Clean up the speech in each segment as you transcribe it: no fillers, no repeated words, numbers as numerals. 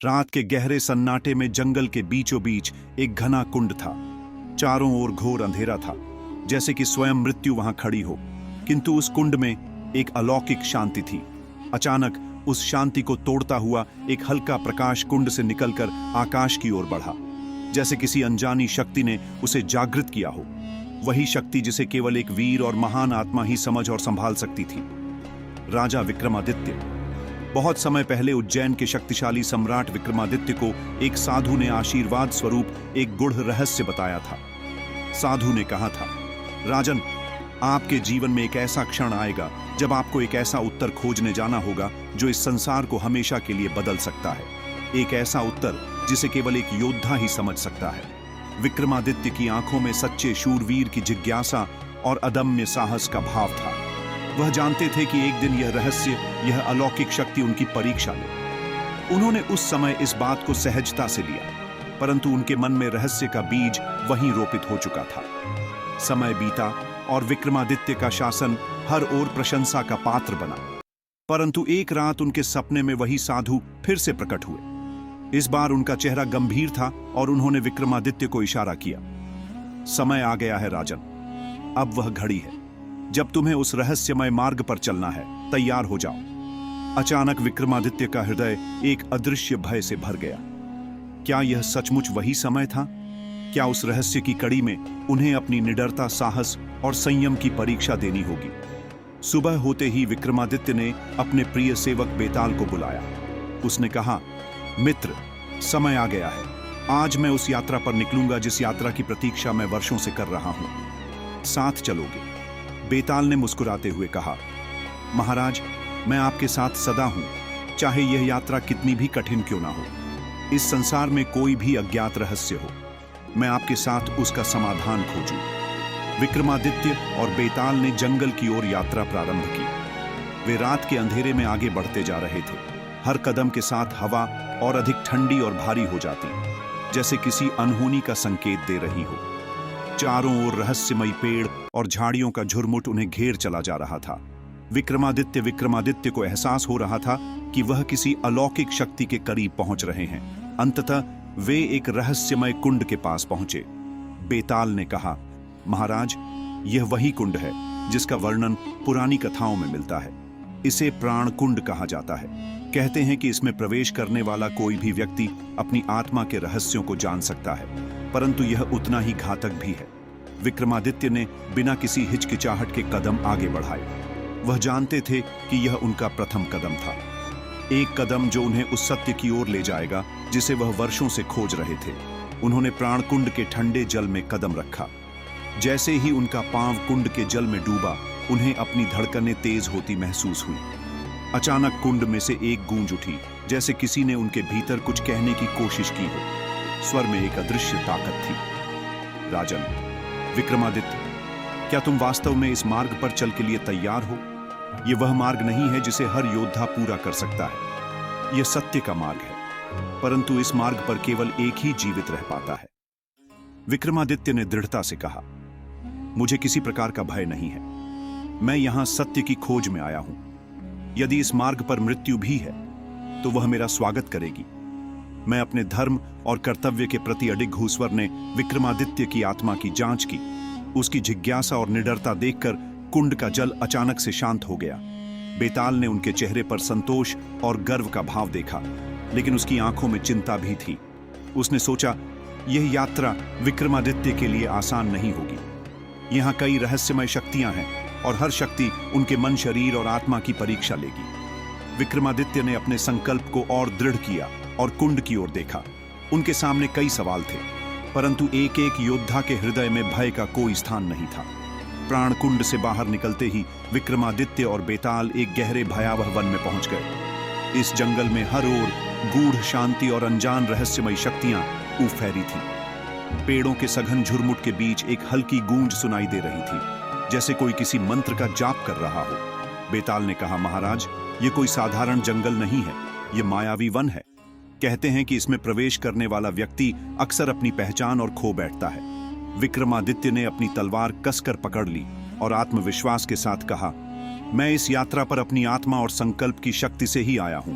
रात के गहरे सन्नाटे में जंगल के बीचों बीच एक घना कुंड था। चारों ओर घोर अंधेरा था, जैसे कि स्वयं मृत्यु वहां खड़ी हो। किंतु उस कुंड में एक अलौकिक शांति थी। अचानक उस शांति को तोड़ता हुआ एक हल्का प्रकाश कुंड से निकलकर आकाश की ओर बढ़ा, जैसे किसी अनजानी शक्ति ने उसे जागृत किया हो। वही शक्ति जिसे केवल एक वीर और महान आत्मा ही समझ और संभाल सकती थी। राजा विक्रमादित्य। बहुत समय पहले उज्जैन के शक्तिशाली सम्राट विक्रमादित्य को एक साधु ने आशीर्वाद स्वरूप एक गूढ़ रहस्य बताया था। साधु ने कहा था, राजन, आपके जीवन में एक ऐसा क्षण आएगा जब आपको एक ऐसा उत्तर खोजने जाना होगा जो इस संसार को हमेशा के लिए बदल सकता है। एक ऐसा उत्तर जिसे केवल एक योद्धा ही समझ सकता है। विक्रमादित्य की आंखों में सच्चे शूरवीर की जिज्ञासा और अदम्य साहस का भाव था। वह जानते थे कि एक दिन यह रहस्य, यह अलौकिक शक्ति उनकी परीक्षा ले। उन्होंने उस समय इस बात को सहजता से लिया, परंतु उनके मन में रहस्य का बीज वहीं रोपित हो चुका था। समय बीता और विक्रमादित्य का शासन हर ओर प्रशंसा का पात्र बना। परंतु एक रात उनके सपने में वही साधु फिर से प्रकट हुए। इस बार उनका चेहरा गंभीर था और उन्होंने विक्रमादित्य को इशारा किया। समय आ गया है राजन, अब वह घड़ी है जब तुम्हें उस रहस्यमय मार्ग पर चलना है। तैयार हो जाओ। अचानक विक्रमादित्य का हृदय एक अदृश्य भय से भर गया। क्या यह सचमुच वही समय था? क्या उस रहस्य की कड़ी में उन्हें अपनी निडरता, साहस और संयम की परीक्षा देनी होगी? सुबह होते ही विक्रमादित्य ने अपने प्रिय सेवक बेताल को बुलाया। उसने कहा, मित्र, समय आ गया है। आज मैं उस यात्रा पर निकलूंगा जिस यात्रा की प्रतीक्षा मैं वर्षों से कर रहा हूं। साथ चलोगे? बेताल ने मुस्कुराते हुए कहा, महाराज, मैं आपके साथ सदा हूं, चाहे यह यात्रा कितनी भी कठिन क्यों ना हो। इस संसार में कोई भी अज्ञात रहस्य हो, मैं आपके साथ उसका समाधान खोजूं। विक्रमादित्य और बेताल ने जंगल की ओर यात्रा प्रारंभ की। वे रात के अंधेरे में आगे बढ़ते जा रहे थे। हर कदम के साथ हवा और अधिक ठंडी और भारी हो जाती, जैसे किसी अनहोनी का संकेत दे रही हो। चारों ओर रहस्यमयी पेड़ और झाड़ियों का झुरमुट उन्हें घेर चला जा रहा था। विक्रमादित्य को एहसास हो रहा था कि वह किसी अलौकिक शक्ति के करीब पहुंच रहे हैं। अंततः वे एक रहस्यमय कुंड के पास पहुंचे। बेताल ने कहा, महाराज, यह वही कुंड है जिसका वर्णन पुरानी कथाओं में मिलता है। इसे प्राण कुंड कहा जाता है। कहते हैं कि इसमें प्रवेश करने वाला कोई भी व्यक्ति अपनी आत्मा के रहस्यों को जान सकता है, परंतु यह उतना ही घातक भी है। विक्रमादित्य ने बिना किसी हिचकिचाहट के कदम आगे बढ़ाए। वह जानते थे कि यह उनका प्रथम कदम था, एक कदम जो उन्हें उस सत्य की ओर ले जाएगा जिसे वह वर्षों से खोज रहे थे। उन्होंने प्राण कुंड के ठंडे जल में कदम रखा। जैसे ही उनका पांव कुंड के जल में डूबा, उन्हें अपनी धड़कनें तेज होती महसूस हुई। अचानक कुंड में से एक गूंज उठी, जैसे किसी ने उनके भीतर कुछ कहने की कोशिश की हो। स्वर में एक अदृश्य ताकत थी। राजन, विक्रमादित्य, क्या तुम वास्तव में इस मार्ग पर चल के लिए तैयार हो? यह वह मार्ग नहीं है जिसे हर योद्धा पूरा कर सकता है। यह सत्य का मार्ग है, परंतु इस मार्ग पर केवल एक ही जीवित रह पाता है। विक्रमादित्य ने दृढ़ता से कहा, मुझे किसी प्रकार का भय नहीं है। मैं यहां सत्य की खोज में आया हूं। यदि इस मार्ग पर मृत्यु भी है तो वह मेरा स्वागत करेगी। मैं अपने धर्म और कर्तव्य के प्रति अडिग हूं। स्वर ने विक्रमादित्य की आत्मा की जांच की। उसकी जिज्ञासा और निडरता देखकर कुंड का जल अचानक से शांत हो गया। बेताल ने उनके चेहरे पर संतोष और गर्व का भाव देखा, लेकिन उसकी आंखों में चिंता भी थी। उसने सोचा, यह यात्रा विक्रमादित्य के लिए आसान नहीं होगी। यहां कई रहस्यमय शक्तियां हैं और हर शक्ति उनके मन, शरीर और आत्मा की परीक्षा लेगी। विक्रमादित्य ने अपने संकल्प को और दृढ़ किया और कुंड की ओर देखा। उनके सामने कई सवाल थे, परंतु एक एक योद्धा के हृदय में भय का कोई स्थान नहीं था। प्राण कुंड से बाहर निकलते ही विक्रमादित्य और बेताल एक गहरे भयावह वन में पहुंच गए। इस जंगल में हर ओर गूढ़ शांति और अनजान रहस्यमयी शक्तियां उफेरी थी। पेड़ों के सघन झुरमुट के बीच एक हल्की गूंज सुनाई दे रही थी, जैसे कोई किसी मंत्र का जाप कर रहा हो। बेताल ने कहा, महाराज, यह कोई साधारण जंगल नहीं है, यह मायावी वन है। कहते हैं कि इसमें प्रवेश करने वाला व्यक्ति अक्सर अपनी पहचान और खो बैठता है। विक्रमादित्य ने अपनी तलवार कसकर पकड़ ली और आत्मविश्वास के साथ कहा, मैं इस यात्रा पर अपनी आत्मा और संकल्प की शक्ति से ही आया हूं।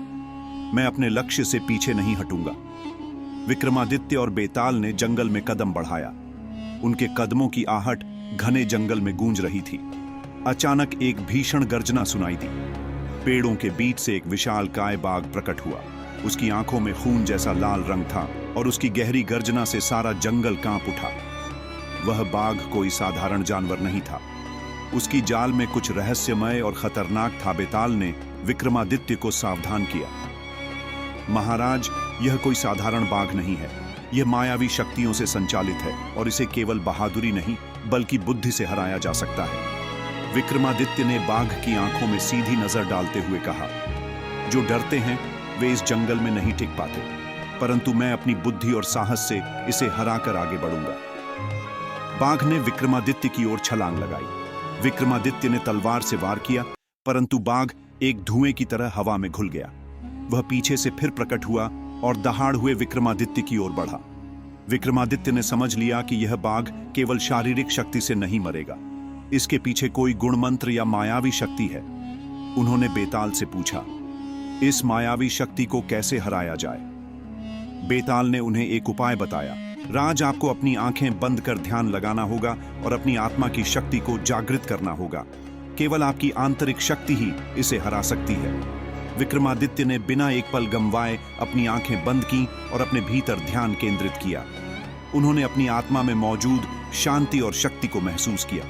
मैं अपने लक्ष्य से पीछे नहीं हटूंगा। विक्रमादित्य और बेताल ने जंगल में कदम बढ़ाया। उनके कदमों की आहट घने जंगल में गूंज रही थी। अचानक एक भीषण गर्जना सुनाई दी। पेड़ों के बीच से एक विशाल काय बाघ प्रकट हुआ। उसकी आंखों में खून जैसा लाल रंग था और उसकी गहरी गर्जना से सारा जंगल कांप उठा। वह बाघ कोई साधारण जानवर नहीं था। उसकी जाल में कुछ रहस्यमय और खतरनाक था। बेताल ने विक्रमादित्य को सावधान किया। महाराज, यह कोई साधारण बाघ नहीं है। यह मायावी शक्तियों से संचालित है और इसे केवल बहादुरी नहीं बल्कि बुद्धि से हराया जा सकता है। विक्रमादित्य ने बाघ की आंखों में सीधी नजर डालते हुए कहा, जो डरते हैं वे इस जंगल में नहीं टिक पाते, परंतु मैं अपनी बुद्धि और साहस से इसे हराकर आगे बढ़ूंगा। बाघ ने विक्रमादित्य की ओर छलांग लगाई। विक्रमादित्य ने तलवार से वार किया, परंतु बाघ एक धुएं की तरह हवा में घुल गया। वह पीछे से फिर प्रकट हुआ और दहाड़ हुए विक्रमादित्य की ओर बढ़ा। विक्रमादित्य ने समझ लिया कि यह बाघ केवल शारीरिक शक्ति से नहीं मरेगा, इसके पीछे कोई गुणमंत्र या मायावी शक्ति है। उन्होंने बेताल से पूछा, इस मायावी शक्ति को कैसे हराया जाए? बेताल ने उन्हें एक उपाय बताया। राज, आपको अपनी आंखें बंद कर ध्यान लगाना होगा और अपनी आत्मा की शक्ति को जागृत करना होगा। केवल आपकी आंतरिक शक्ति ही इसे हरा सकती है। विक्रमादित्य ने बिना एक पल गंवाए अपनी आंखें बंद की और अपने भीतर ध्यान केंद्रित किया। उन्होंने अपनी आत्मा में मौजूद शांति और शक्ति को महसूस किया।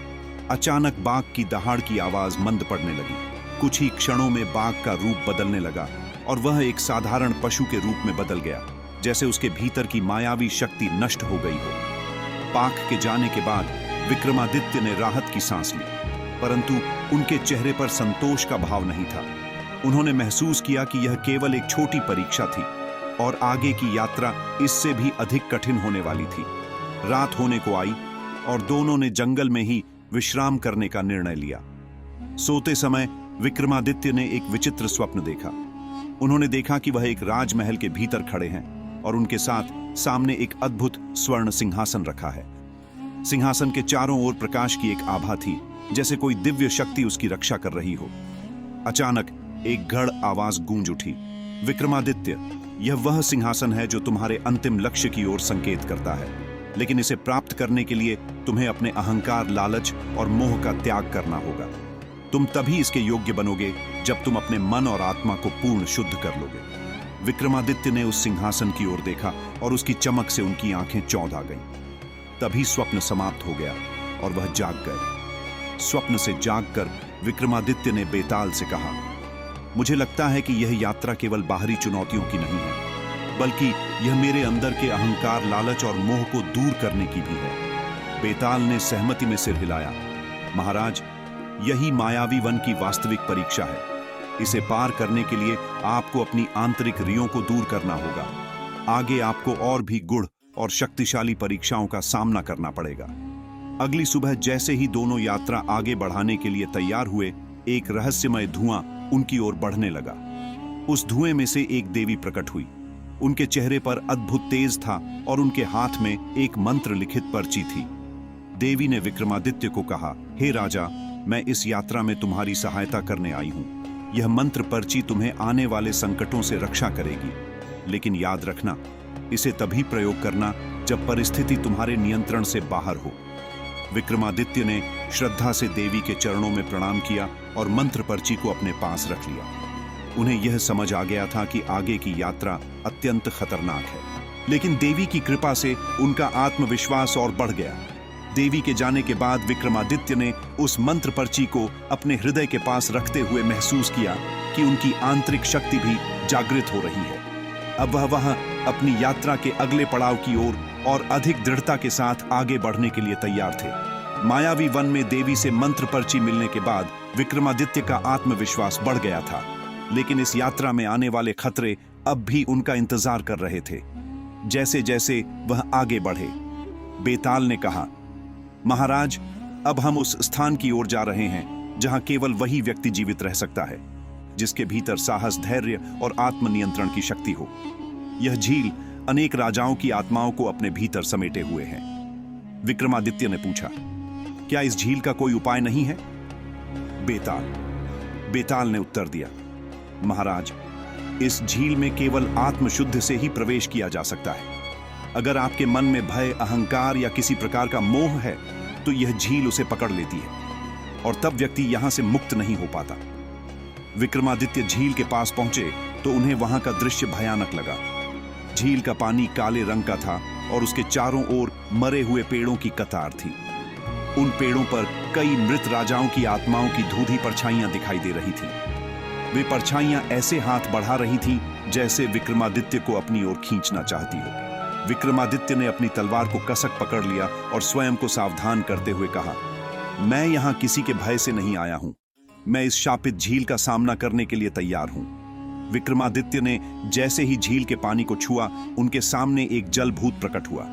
अचानक बाघ की दहाड़ की आवाज मंद पड़ने लगी। कुछ ही क्षणों में बाघ का रूप बदलने लगा और वह एक साधारण पशु के रूप में बदल गया, जैसे उसके भीतर की मायावी शक्ति नष्ट हो गई हो। बाघ के जाने के बाद विक्रमादित्य ने राहत की सांस ली, परंतु उनके चेहरे पर संतोष का भाव नहीं था। उन्होंने महसूस किया कि यह केवल एक छोटी परीक्षा थी और आगे की यात्रा इससे भी अधिक कठिन होने वाली थी। रात होने को आई और दोनों ने जंगल में ही विश्राम करने का निर्णय लिया। सोते समय विक्रमादित्य ने एक विचित्र स्वप्न देखा। उन्होंने देखा कि वह एक राजमहल के भीतर खड़े हैं और उनके साथ सामने एक अद्भुत स्वर्ण सिंहासन रखा है। सिंहासन के चारों ओर प्रकाश की एक आभा थी, जैसे कोई दिव्य शक्ति उसकी रक्षा कर रही हो। अचानक एक गढ़ आवाज गूंज उठी, विक्रमादित्य, यह वह सिंहासन है जो तुम्हारे अंतिम लक्ष्य की ओर संकेत करता है, लेकिन इसे प्राप्त करने के लिए तुम्हें अपने अहंकार, लालच और मोह का त्याग करना होगा। तुम तभी इसके योग्य बनोगे जब तुम अपने मन और आत्मा को पूर्ण शुद्ध कर लोगे। विक्रमादित्य ने उस सिंहासन की ओर देखा और उसकी चमक से उनकी आंखें चौंध आ गईं। तभी स्वप्न समाप्त हो गया और वह जाग गए। स्वप्न से जागकर विक्रमादित्य ने बेताल से कहा, मुझे लगता है कि यह यात्रा केवल बाहरी चुनौतियों की नहीं है, बल्कि यह मेरे अंदर के अहंकार, लालच और मोह को दूर करने की भी है। बेताल ने सहमति में सिर हिलाया। महाराज, यही मायावी वन की वास्तविक परीक्षा है। इसे पार करने के लिए आपको अपनी आंतरिक रियों को दूर करना होगा। आगे आपको और भी गूढ़ और शक्तिशाली परीक्षाओं का सामना करना पड़ेगा। अगली सुबह जैसे ही दोनों यात्रा आगे बढ़ाने के लिए तैयार हुए, एक रहस्यमय धुआं उनकी ओर बढ़ने लगा। उस धुएं में से एक देवी प्रकट हुई। उनके चेहरे पर अद्भुत तेज था और उनके हाथ में एक मंत्र लिखित पर्ची थी। देवी ने विक्रमादित्य को कहा, हे राजा, मैं इस यात्रा में तुम्हारी सहायता करने आई हूं। यह मंत्र पर्ची तुम्हें आने वाले संकटों से रक्षा करेगी, लेकिन याद रखना, इसे तभी प्रयोग करना जब परिस्थिति तुम्हारे नियंत्रण से बाहर हो। विक्रमादित्य ने श्रद्धा से देवी के चरणों में प्रणाम किया और मंत्र पर्ची को अपने पास रख लिया। उन्हें यह समझ आ गया था कि आगे की यात्रा अत्यंत खतरनाक है, लेकिन देवी की कृपा से उनका आत्मविश्वास और बढ़ गया। देवी के जाने के बाद विक्रमादित्य ने उस मंत्र पर्ची को अपने हृदय के पास रखते हुए महसूस किया कि उनकी आंतरिक शक्ति भी जागृत हो रही है। अब वह अपनी यात्रा के अगले पड़ाव की ओर और अधिक दृढ़ता के साथ आगे बढ़ने के लिए तैयार थे। मायावी वन में देवी से मंत्र पर्ची मिलने के बाद विक्रमादित्य का आत्मविश्वास बढ़ गया था, लेकिन इस यात्रा में आने वाले खतरे अब भी उनका इंतजार कर रहे थे। जैसे जैसे वह आगे बढ़े, बेताल ने कहा, महाराज, अब हम उस स्थान की ओर जा रहे हैं जहां केवल वही व्यक्ति जीवित रह सकता है जिसके भीतर साहस, धैर्य और आत्मनियंत्रण की शक्ति हो। यह झील अनेक राजाओं की आत्माओं को अपने भीतर समेटे हुए है। विक्रमादित्य ने पूछा, क्या इस झील का कोई उपाय नहीं है? बेताल ने उत्तर दिया, महाराज, इस झील में केवल आत्मशुद्ध से ही प्रवेश किया जा सकता है। अगर आपके मन में भय, अहंकार या किसी प्रकार का मोह है तो यह झील उसे पकड़ लेती है और तब व्यक्ति यहां से मुक्त नहीं हो पाता। विक्रमादित्य झील के पास पहुंचे तो उन्हें वहां का दृश्य भयानक लगा। झील का पानी काले रंग का था और उसके चारों ओर मरे हुए पेड़ों की कतार थी। उन पेड़ों पर कई मृत राजाओं की आत्माओं की धूधी परछाइयां दिखाई दे रही थी। वे परछाइयां ऐसे हाथ बढ़ा रही थीं जैसे विक्रमादित्य को अपनी ओर खींचना चाहती हो। विक्रमादित्य ने अपनी तलवार को कसक पकड़ लिया और स्वयं को सावधान करते हुए कहा, मैं यहां किसी के भय से नहीं आया हूं। मैं इस शापित झील का सामना करने के लिए तैयार हूं। विक्रमादित्य ने जैसे ही झील के पानी को छुआ, उनके सामने एक जलभूत प्रकट हुआ।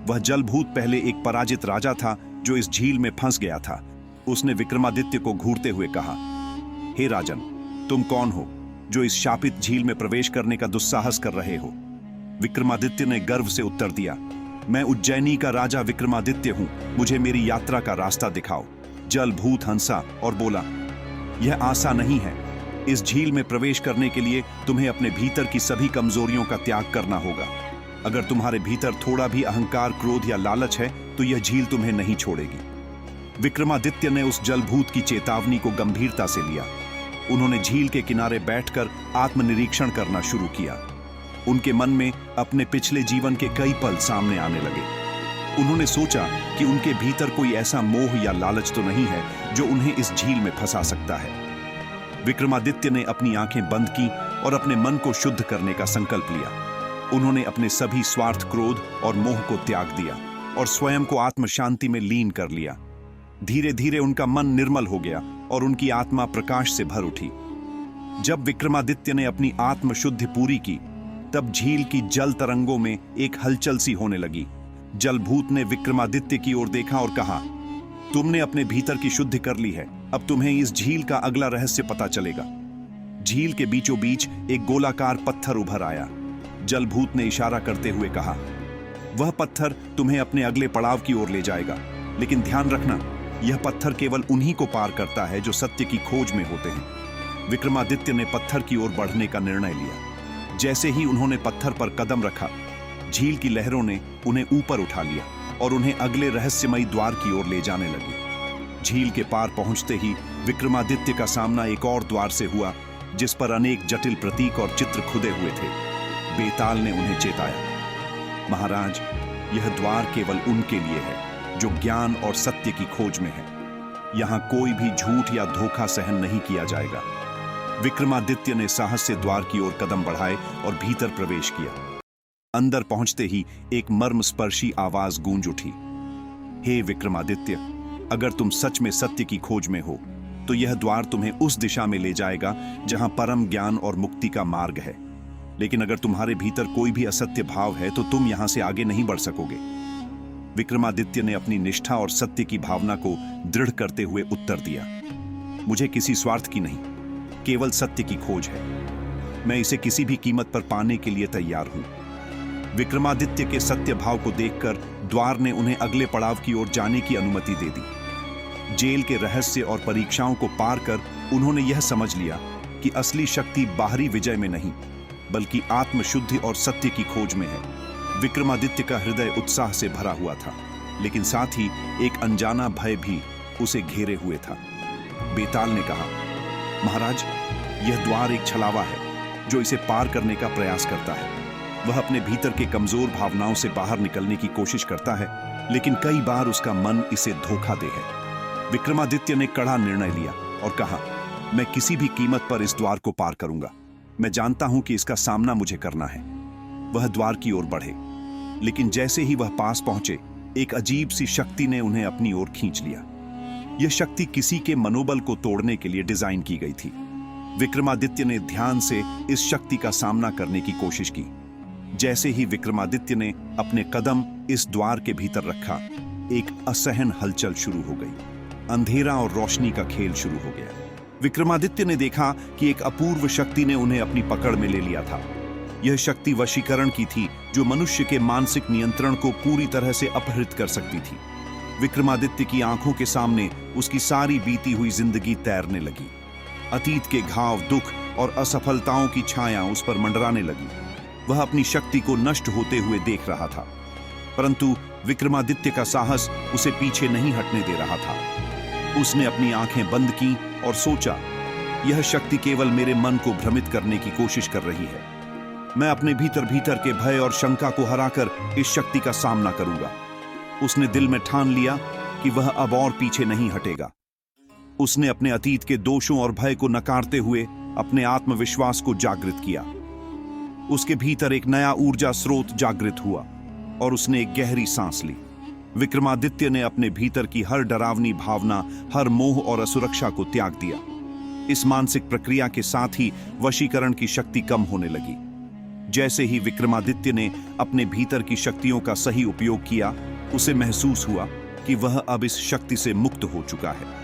वह जलभूत पहले एक पराजित राजा था जो इस झील में फंस गया था। उसने विक्रमादित्य को घूरते हुए कहा, हे राजन, तुम कौन हो जो इस शापित झील में प्रवेश करने का दुस्साहस कर रहे हो? विक्रमादित्य ने गर्व से उत्तर दिया, मैं उज्जैनी का राजा विक्रमादित्य हूं। मुझे मेरी यात्रा का रास्ता दिखाओ। जलभूत हंसा और बोला, यह आसान नहीं है। इस झील में प्रवेश करने के लिए तुम्हें अपने भीतर की सभी कमजोरियों का त्याग करना होगा। अगर तुम्हारे भीतर थोड़ा भी अहंकार, क्रोध या लालच है तो यह झील तुम्हें नहीं छोड़ेगी। विक्रमादित्य ने उस जलभूत की चेतावनी को गंभीरता से लिया। उन्होंने झील के किनारे बैठकर आत्मनिरीक्षण करना शुरू किया। उनके मन में अपने पिछले जीवन के कई पल सामने आने लगे। उन्होंने सोचा कि उनके भीतर कोई ऐसा मोह या लालच तो नहीं है जो उन्हें इस झील में फंसा सकता है। विक्रमादित्य ने अपनी आंखें बंद की और अपने मन को शुद्ध करने का संकल्प लिया। उन्होंने अपने सभी स्वार्थ, क्रोध और मोह को त्याग दिया और स्वयं को आत्म शांति में लीन कर लिया। धीरे धीरे उनका मन निर्मल हो गया और उनकी आत्मा प्रकाश से भर उठी। जब विक्रमादित्य ने अपनी आत्म शुद्धि पूरी की, तब झील की जल तरंगों में एक हलचल सी होने लगी। जलभूत ने विक्रमादित्य की ओर देखा और कहा, तुमने अपने भीतर की शुद्धि कर ली है। अब तुम्हें इस झील का अगला रहस्य पता चलेगा। झील के बीचों बीच एक गोलाकार पत्थर उभर आया। जलभूत ने इशारा करते हुए कहा, वह पत्थर तुम्हें अपने अगले पड़ाव की ओर ले जाएगा, लेकिन ध्यान रखना, यह पत्थर केवल उन्हीं को पार करता है जो सत्य की खोज में होते हैं। विक्रमादित्य ने पत्थर की ओर बढ़ने का निर्णय लिया। जैसे ही उन्होंने पत्थर पर कदम रखा, झील की लहरों ने उन्हें ऊपर उठा लिया और उन्हें अगले रहस्यमयी द्वार की ओर ले जाने लगी। झील के पार पहुंचते ही विक्रमादित्य का सामना एक और द्वार से हुआ, जिस पर अनेक जटिल प्रतीक और चित्र खुदे हुए थे। बेताल ने उन्हें चेताया, महाराज, यह द्वार केवल उनके लिए है जो ज्ञान और सत्य की खोज में है। यहां कोई भी झूठ या धोखा सहन नहीं किया जाएगा। विक्रमादित्य ने साहस से द्वार की ओर कदम बढ़ाए और भीतर प्रवेश किया। अंदर पहुंचते ही एक मर्मस्पर्शी आवाज गूंज उठी, हे विक्रमादित्य, अगर तुम सच में सत्य की खोज में हो तो यह द्वार तुम्हें उस दिशा में ले जाएगा जहां परम ज्ञान और मुक्ति का मार्ग है। लेकिन अगर तुम्हारे भीतर कोई भी असत्य भाव है तो तुम यहां से आगे नहीं बढ़ सकोगे। विक्रमादित्य ने अपनी निष्ठा और सत्य की भावना को दृढ़ करते हुए उत्तर दिया, मुझे किसी स्वार्थ की नहीं, केवल सत्य की खोज है। मैं इसे किसी भी कीमत पर पाने के लिए तैयार हूं। विक्रमादित्य के सत्य भाव को देखकर द्वार ने उन्हें अगले पड़ाव की ओर जाने की अनुमति दे दी। जेल के रहस्य और परीक्षाओं को पार कर उन्होंने यह समझ लिया कि असली शक्ति बाहरी विजय में नहीं, बल्कि आत्मशुद्धि और सत्य की खोज में है। विक्रमादित्य का हृदय उत्साह से भरा हुआ था, लेकिन साथ ही एक अनजाना भय भी उसे घेरे हुए था। बेताल ने कहा, महाराज, यह द्वार एक छलावा है जो इसे पार करने का प्रयास करता है। वह अपने भीतर के कमजोर भावनाओं से बाहर निकलने की कोशिश करता है, लेकिन कई बार उसका मन इसे धोखा दे है। विक्रमादित्य ने कड़ा निर्णय लिया और कहा, मैं किसी भी कीमत पर इस द्वार को पार करूंगा। मैं जानता हूं कि इसका सामना मुझे करना है। वह द्वार की ओर बढ़े, लेकिन जैसे ही वह पास पहुंचे, एक अजीब सी शक्ति ने उन्हें अपनी ओर खींच लिया। यह शक्ति किसी के मनोबल को तोड़ने के लिए डिजाइन की गई थी। विक्रमादित्य ने ध्यान से इस शक्ति का सामना करने की कोशिश की। जैसे ही विक्रमादित्य ने अपने कदम इस द्वार के भीतर रखा, एक असहन हलचल शुरू हो गई। अंधेरा और रोशनी का खेल शुरू हो गया। विक्रमादित्य ने देखा कि एक अपूर्व शक्ति ने उन्हें अपनी पकड़ में ले लिया था। यह शक्ति वशीकरण की थी, जो मनुष्य के मानसिक नियंत्रण को पूरी तरह से अपहृत कर सकती थी। विक्रमादित्य की आंखों के सामने उसकी सारी बीती हुई जिंदगी तैरने लगी। अतीत के घाव, दुख और असफलताओं की छाया उस पर मंडराने लगी। वह अपनी शक्ति को नष्ट होते हुए देख रहा था, परंतु विक्रमादित्य का साहस उसे पीछे नहीं हटने दे रहा था। उसने अपनी आंखें बंद की और सोचा, यह शक्ति केवल मेरे मन को भ्रमित करने की कोशिश कर रही है। मैं अपने भीतर भीतर के भय और शंका को हराकर इस शक्ति का सामना करूंगा। उसने दिल में ठान लिया कि वह अब और पीछे नहीं हटेगा। उसने अपने अतीत के दोषों और भय को नकारते हुए अपने आत्मविश्वास को जागृत किया। उसके भीतर एक नया ऊर्जा स्रोत जागृत हुआ और उसने एक गहरी सांस ली। विक्रमादित्य ने अपने भीतर की हर डरावनी भावना, हर मोह और असुरक्षा को त्याग दिया। इस मानसिक प्रक्रिया के साथ ही वशीकरण की शक्ति कम होने लगी। जैसे ही विक्रमादित्य ने अपने भीतर की शक्तियों का सही उपयोग किया, उसे महसूस हुआ कि वह अब इस शक्ति से मुक्त हो चुका है।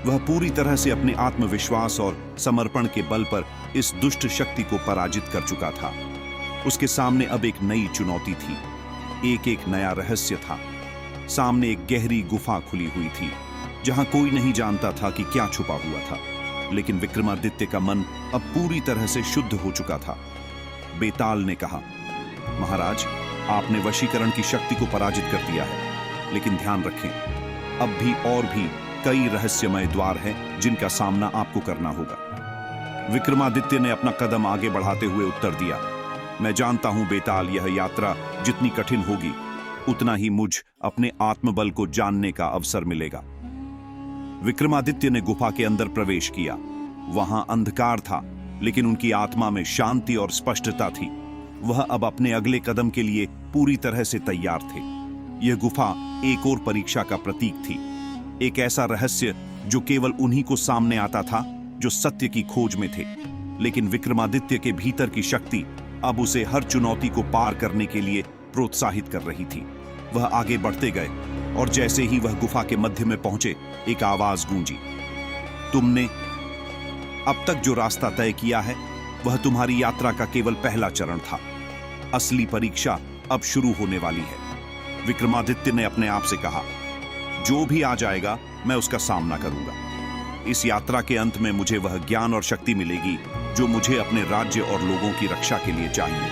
वह पूरी तरह से अपने आत्मविश्वास और समर्पण के बल पर इस दुष्ट शक्ति को पराजित कर चुका था। उसके सामने अब एक नई चुनौती थी, एक नया रहस्य था। सामने एक गहरी गुफा खुली हुई थी, जहां कोई नहीं जानता था कि क्या छुपा हुआ था। लेकिन विक्रमादित्य का मन अब पूरी तरह से शुद्ध हो चुका था। बेताल ने कहा, महाराज, आपने वशीकरण की शक्ति को पराजित कर दिया है, लेकिन ध्यान रखें, अब भी और भी कई रहस्यमय द्वार हैं जिनका सामना आपको करना होगा। विक्रमादित्य ने अपना कदम आगे बढ़ाते हुए उत्तर दिया, मैं जानता हूं बेताल, यह यात्रा जितनी कठिन होगी, उतना ही मुझ अपने आत्मबल को जानने का अवसर मिलेगा। विक्रमादित्य ने गुफा के अंदर प्रवेश किया। वहां अंधकार था, लेकिन उनकी आत्मा में शांति और स्पष्टता थी। वह अब अपने अगले कदम के लिए पूरी तरह से तैयार थे। यह गुफा एक और परीक्षा का प्रतीक थी, एक ऐसा रहस्य जो केवल उन्हीं को सामने आता था जो सत्य की खोज में थे। लेकिन विक्रमादित्य के भीतर की शक्ति अब उसे हर चुनौती को पार करने के लिए प्रोत्साहित कर रही थी। वह आगे बढ़ते गए और जैसे ही वह गुफा के मध्य में पहुंचे, एक आवाज गूंजी, तुमने अब तक जो रास्ता तय किया है, वह तुम्हारी यात्रा का केवल पहला चरण था। असली परीक्षा अब शुरू होने वाली है। विक्रमादित्य ने अपने आप से कहा, जो भी आ जाएगा मैं उसका सामना करूंगा। इस यात्रा के अंत में मुझे वह ज्ञान और शक्ति मिलेगी जो मुझे अपने राज्य और लोगों की रक्षा के लिए चाहिए।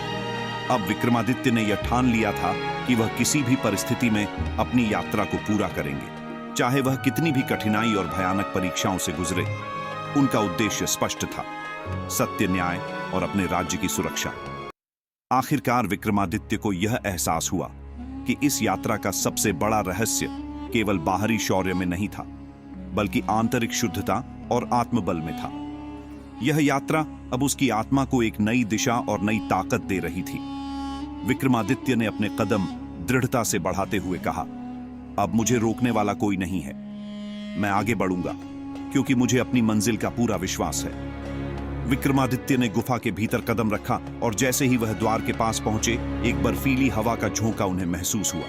अब विक्रमादित्य ने यह ठान लिया था कि वह किसी भी परिस्थिति में अपनी यात्रा को पूरा करेंगे, चाहे वह कितनी भी कठिनाई और भयानक परीक्षाओं से गुजरे। उनका उद्देश्य स्पष्ट था, सत्य, न्याय और अपने राज्य की सुरक्षा। आखिरकार विक्रमादित्य को यह एहसास हुआ कि इस यात्रा का सबसे बड़ा रहस्य केवल बाहरी शौर्य में नहीं था, बल्कि आंतरिक शुद्धता और आत्मबल में था। यह यात्रा अब उसकी आत्मा को एक नई दिशा और नई ताकत दे रही थी। विक्रमादित्य ने अपने कदम दृढ़ता से बढ़ाते हुए कहा, अब मुझे रोकने वाला कोई नहीं है। मैं आगे बढ़ूंगा, क्योंकि मुझे अपनी मंजिल का पूरा विश्वास है। विक्रमादित्य ने गुफा के भीतर कदम रखा और जैसे ही वह द्वार के पास पहुंचे, एक बर्फीली हवा का झोंका उन्हें महसूस हुआ।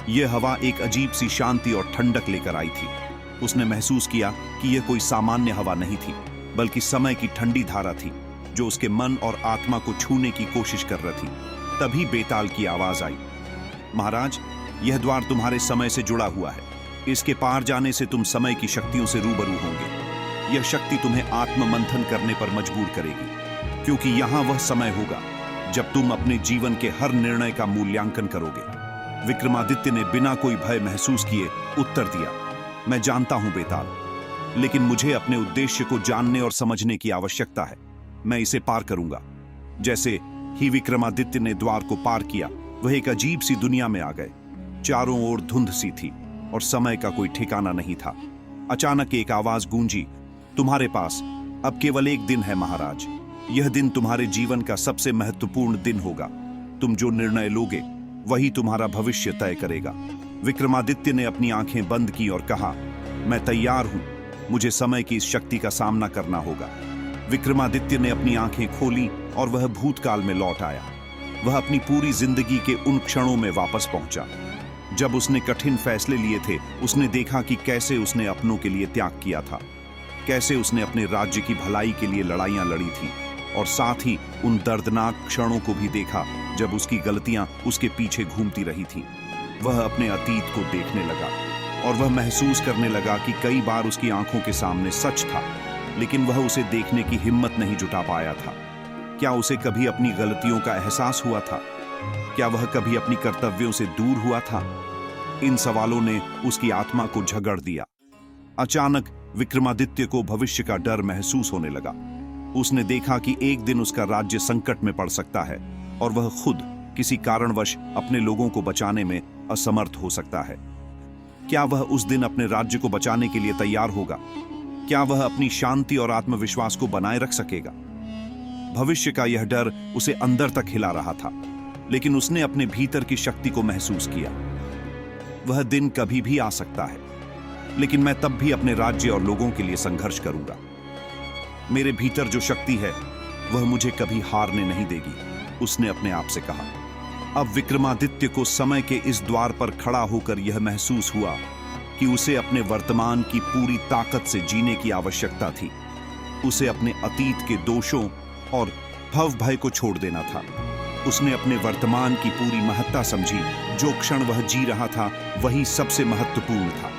यह हवा एक अजीब सी शांति और ठंडक लेकर आई थी। उसने महसूस किया कि यह कोई सामान्य हवा नहीं थी, बल्कि समय की ठंडी धारा थी जो उसके मन और आत्मा को छूने की कोशिश कर रही थी। तभी बेताल की आवाज आई, महाराज, यह द्वार तुम्हारे समय से जुड़ा हुआ है। इसके पार जाने से तुम समय की शक्तियों से रूबरू होंगे। यह शक्ति तुम्हें आत्ममंथन करने पर मजबूर करेगी, क्योंकि यहां वह समय होगा जब तुम अपने जीवन के हर निर्णय का मूल्यांकन करोगे। विक्रमादित्य ने बिना कोई भय महसूस किए उत्तर दिया, मैं जानता हूं बेताल, लेकिन मुझे अपने उद्देश्य को जानने और समझने की आवश्यकता है। मैं इसे पार करूंगा। जैसे ही विक्रमादित्य ने द्वार को पार किया, वह एक अजीब सी दुनिया में आ गए। चारों ओर धुंध सी थी और समय का कोई ठिकाना नहीं था। अचानक एक आवाज गूंजी, तुम्हारे पास अब केवल एक दिन है महाराज। यह दिन तुम्हारे जीवन का सबसे महत्वपूर्ण दिन होगा। तुम जो निर्णय लोगे वही तुम्हारा भविष्य तय करेगा। विक्रमादित्य ने अपनी आंखें बंद की और कहा, मैं तैयार हूं, मुझे समय की इस शक्ति का सामना करना होगा। विक्रमादित्य ने अपनी आंखें खोली और वह भूतकाल में लौट आया। वह अपनी पूरी जिंदगी के उन क्षणों में वापस पहुंचा जब उसने कठिन फैसले लिए थे। उसने देखा कि कैसे उसने अपनों के लिए त्याग किया था, कैसे उसने अपने राज्य की भलाई के लिए लड़ाइयां लड़ी थी, और साथ ही उन दर्दनाक क्षणों को भी देखा जब उसकी गलतियां उसके पीछे घूमती रही थीं। वह अपने अतीत को देखने लगा और वह महसूस करने लगा कि कई बार उसकी आंखों के सामने सच था, लेकिन वह उसे देखने की हिम्मत नहीं जुटा पाया था। क्या उसे कभी अपनी गलतियों का एहसास हुआ था? क्या वह कभी अपनी कर्तव्यों से दूर हुआ था? इन सवालों ने उसकी आत्मा को झगड़ दिया। अचानक विक्रमादित्य को भविष्य का डर महसूस होने लगा। उसने देखा कि एक दिन उसका राज्य संकट में पड़ सकता है और वह खुद किसी कारणवश अपने लोगों को बचाने में असमर्थ हो सकता है। क्या वह उस दिन अपने राज्य को बचाने के लिए तैयार होगा? क्या वह अपनी शांति और आत्मविश्वास को बनाए रख सकेगा? भविष्य का यह डर उसे अंदर तक हिला रहा था, लेकिन उसने अपने भीतर की शक्ति को महसूस किया। वह दिन कभी भी आ सकता है, लेकिन मैं तब भी अपने राज्य और लोगों के लिए संघर्ष करूंगा। मेरे भीतर जो शक्ति है वह मुझे कभी हारने नहीं देगी, उसने अपने आप से कहा। अब विक्रमादित्य को समय के इस द्वार पर खड़ा होकर यह महसूस हुआ कि उसे अपने वर्तमान की पूरी ताकत से जीने की आवश्यकता थी। उसे अपने अतीत के दोषों और भव भय को छोड़ देना था। उसने अपने वर्तमान की पूरी महत्ता समझी। जो क्षण वह जी रहा था वही सबसे महत्वपूर्ण था।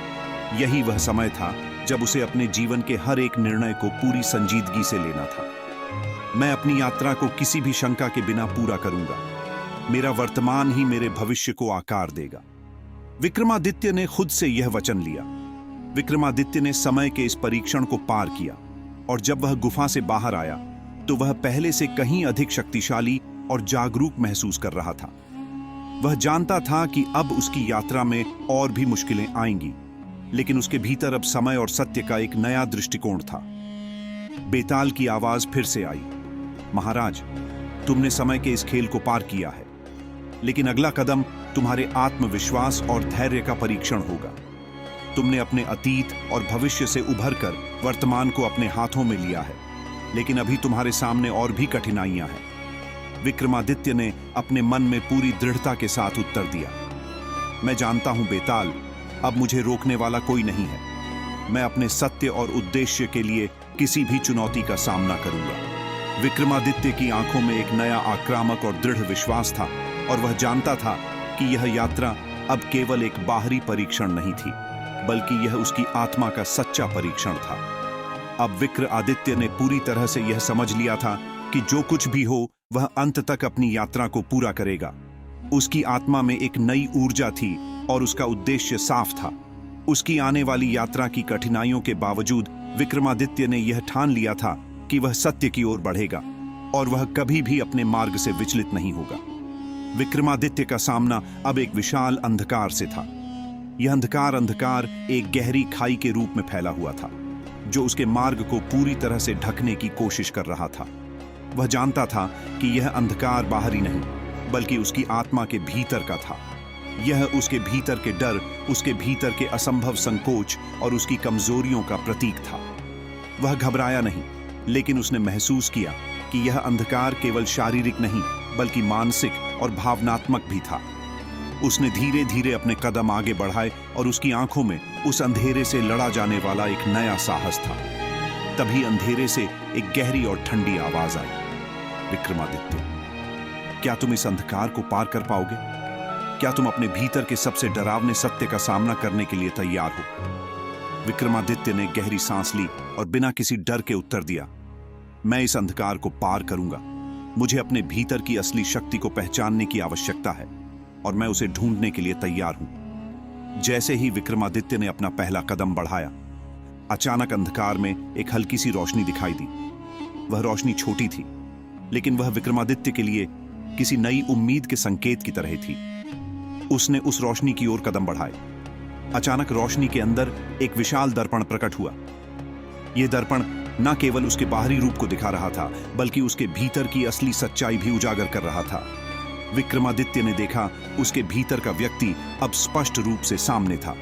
यही वह समय था जब उसे अपने जीवन के हर एक निर्णय को पूरी संजीदगी से लेना था। मैं अपनी यात्रा को किसी भी शंका के बिना पूरा करूंगा। मेरा वर्तमान ही मेरे भविष्य को आकार देगा। विक्रमादित्य ने खुद से यह वचन लिया। विक्रमादित्य ने समय के इस परीक्षण को पार किया और जब वह गुफा से बाहर आया तो वह पहले से कहीं अधिक शक्तिशाली और जागरूक महसूस कर रहा था। वह जानता था कि अब उसकी यात्रा में और भी मुश्किलें आएंगी, लेकिन उसके भीतर अब समय और सत्य का एक नया दृष्टिकोण था। बेताल की आवाज फिर से आई, महाराज, तुमने समय के इस खेल को पार किया है, लेकिन अगला कदम तुम्हारे आत्मविश्वास और धैर्य का परीक्षण होगा। तुमने अपने अतीत और भविष्य से उभरकर वर्तमान को अपने हाथों में लिया है, लेकिन अभी तुम्हारे सामने और भी कठिनाइयां हैं। विक्रमादित्य ने अपने मन में पूरी दृढ़ता के साथ उत्तर दिया, मैं जानता हूं बेताल, अब मुझे रोकने वाला कोई नहीं है। मैं अपने सत्य और उद्देश्य के लिए किसी भी चुनौती का सामना करूंगा। विक्रमादित्य की आंखों में एक नया आक्रामक और दृढ़ विश्वास था और वह जानता था कि यह यात्रा अब केवल एक बाहरी परीक्षण नहीं थी, बल्कि यह उसकी आत्मा का सच्चा परीक्षण था। अब विक्रमादित्य ने पूरी तरह से यह समझ लिया था कि जो कुछ भी हो वह अंत तक अपनी यात्रा को पूरा करेगा। उसकी आत्मा में एक नई ऊर्जा थी और उसका उद्देश्य साफ था। उसकी आने वाली यात्रा की कठिनाइयों के बावजूद विक्रमादित्य ने यह ठान लिया था कि वह सत्य की ओर बढ़ेगा और वह कभी भी अपने मार्ग से विचलित नहीं होगा। विक्रमादित्य का सामना अब एक विशाल अंधकार से था। यह अंधकार एक गहरी खाई के रूप में फैला हुआ था, जो उसके मार्ग को पूरी तरह से ढकने की कोशिश कर रहा था। वह जानता था कि यह अंधकार बाहरी नहीं, बल्कि उसकी आत्मा के भीतर का था। यह उसके भीतर के डर, उसके भीतर के असंभव संकोच और उसकी कमजोरियों का प्रतीक था। वह घबराया नहीं, लेकिन उसने महसूस किया कि यह अंधकार केवल शारीरिक नहीं, बल्कि मानसिक और भावनात्मक भी था। उसने धीरे धीरे अपने कदम आगे बढ़ाए और उसकी आंखों में उस अंधेरे से लड़ा जाने वाला एक नया साहस था। तभी अंधेरे से एक गहरी और ठंडी आवाज आई, विक्रमादित्य, क्या तुम इस अंधकार को पार कर पाओगे? क्या तुम अपने भीतर के सबसे डरावने सत्य का सामना करने के लिए तैयार हो? विक्रमादित्य ने गहरी सांस ली और बिना किसी डर के उत्तर दिया, मैं इस अंधकार को पार करूंगा। मुझे अपने भीतर की असली शक्ति को पहचानने की आवश्यकता है और मैं उसे ढूंढने के लिए तैयार हूं। जैसे ही विक्रमादित्य ने अपना पहला कदम बढ़ाया, अचानक अंधकार में एक हल्की सी रोशनी दिखाई दी। वह रोशनी छोटी थी, लेकिन वह विक्रमादित्य के लिए किसी नई उम्मीद के संकेत की तरह थी। उसने उस रोशनी की ओर कदम बढ़ाए। अचानक रोशनी के अंदर एक विशाल दर्पण प्रकट हुआ। यह दर्पण न केवल उसके बाहरी रूप को दिखा रहा था, बल्कि उसके भीतर की असली सच्चाई भी उजागर कर रहा था। विक्रमादित्य ने देखा, उसके भीतर का व्यक्ति अब स्पष्ट रूप से सामने था।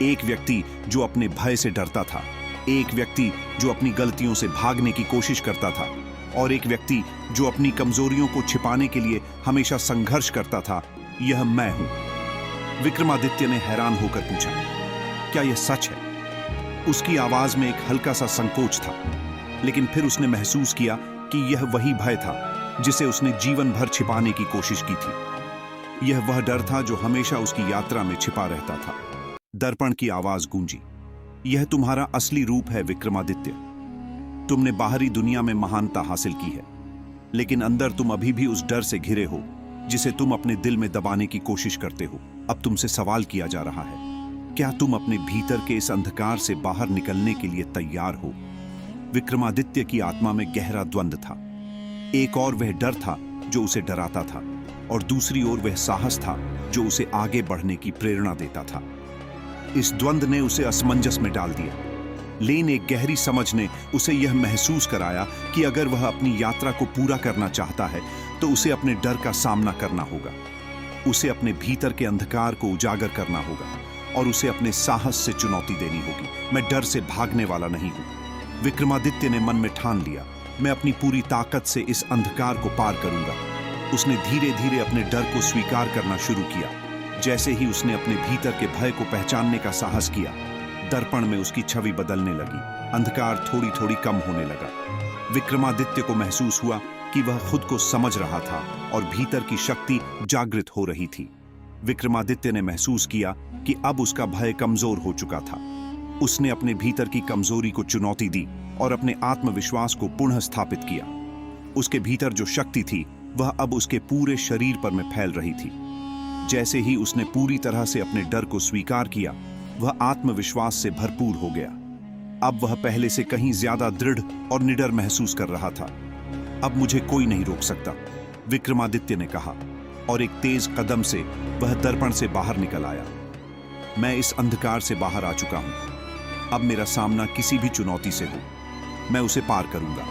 एक व्यक्ति जो अपने भय से डरता था, एक व्यक्ति जो अपनी गलतियों से भागने की कोशिश करता था, और एक व्यक्ति जो अपनी कमजोरियों को छिपाने के लिए हमेशा संघर्ष करता था। यह मैं हूं। विक्रमादित्य ने हैरान होकर पूछा, क्या यह सच है? उसकी आवाज में एक हल्का सा संकोच था, लेकिन फिर उसने महसूस किया कि यह वही भय था जिसे उसने जीवन भर छिपाने की कोशिश की थी। यह वह डर था जो हमेशा उसकी यात्रा में छिपा रहता था। दर्पण की आवाज गूंजी, यह तुम्हारा असली रूप है विक्रमादित्य। तुमने बाहरी दुनिया में महानता हासिल की है, लेकिन अंदर तुम अभी भी उस डर से घिरे हो जिसे तुम अपने दिल में दबाने की कोशिश करते हो। अब तुमसे सवाल किया जा रहा है, क्या तुम अपने भीतर के इस अंधकार से बाहर निकलने के लिए तैयार हो? विक्रमादित्य की आत्मा में गहरा द्वंद्व था। एक और वह डर था जो उसे डराता था, और दूसरी ओर वह साहस था जो उसे आगे बढ़ने की प्रेरणा देता था। इस द्वंद्व ने उसे असमंजस में डाल दिया, लेकिन एक गहरी समझ ने उसे यह महसूस कराया कि अगर वह अपनी यात्रा को पूरा करना चाहता है तो उसे अपने डर का सामना करना होगा। उसे अपने भीतर के अंधकार को उजागर करना होगा और उसे अपने साहस से चुनौती देनी होगी। मैं डर से भागने वाला नहीं हूं, विक्रमादित्य ने मन में ठान लिया। मैं अपनी पूरी ताकत से इस अंधकार को पार करूंगा। उसने धीरे धीरे अपने डर को स्वीकार करना शुरू किया। जैसे ही उसने अपने भीतर के भय को पहचानने का साहस किया, दर्पण में उसकी छवि बदलने लगी। अंधकार थोड़ी थोड़ी कम होने लगा। विक्रमादित्य को महसूस हुआ कि वह खुद को समझ रहा था और भीतर की शक्ति जागृत हो रही थी। विक्रमादित्य ने महसूस किया कि अब उसका भय कमजोर हो चुका था। उसने अपने भीतर की कमजोरी को चुनौती दी और अपने आत्मविश्वास को पुनः स्थापित किया। उसके भीतर जो शक्ति थी वह अब उसके पूरे शरीर पर में फैल रही थी। जैसे ही उसने पूरी तरह से अपने डर को स्वीकार किया, वह आत्मविश्वास से भरपूर हो गया। अब वह पहले से कहीं ज्यादा दृढ़ और निडर महसूस कर रहा था। अब मुझे कोई नहीं रोक सकता, विक्रमादित्य ने कहा, और एक तेज कदम से वह दर्पण से बाहर निकल आया। मैं इस अंधकार से बाहर आ चुका हूं। अब मेरा सामना किसी भी चुनौती से हो, मैं उसे पार करूंगा।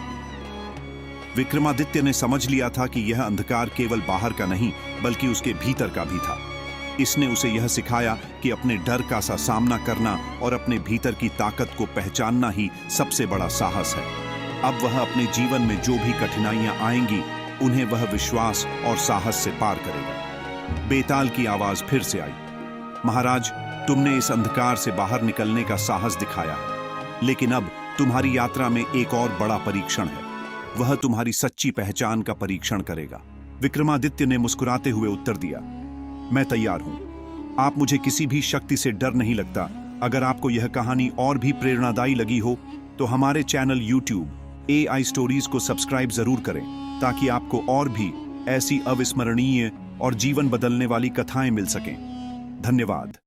विक्रमादित्य ने समझ लिया था कि यह अंधकार केवल बाहर का नहीं बल्कि उसके भीतर का भी था। इसने उसे यह सिखाया कि अपने डर का सामना करना और अपने भीतर की ताकत को पहचानना ही सबसे बड़ा साहस है। अब वह अपने जीवन में जो भी कठिनाइयां आएंगी, उन्हें वह विश्वास और साहस से पार करेगा। बेताल की आवाज फिर से आई, महाराज, तुमने इस अंधकार से बाहर निकलने का साहस दिखाया है, लेकिन अब तुम्हारी यात्रा में एक और बड़ा परीक्षण है। वह तुम्हारी सच्ची पहचान का परीक्षण करेगा। विक्रमादित्य ने मुस्कुराते हुए उत्तर दिया, मैं तैयार हूं। आप मुझे किसी भी शक्ति से डर नहीं लगता। अगर आपको यह कहानी और भी प्रेरणादायी लगी हो तो हमारे चैनल YouTube AI स्टोरीज को सब्सक्राइब जरूर करें, ताकि आपको और भी ऐसी अविस्मरणीय और जीवन बदलने वाली कथाएं मिल सकें। धन्यवाद।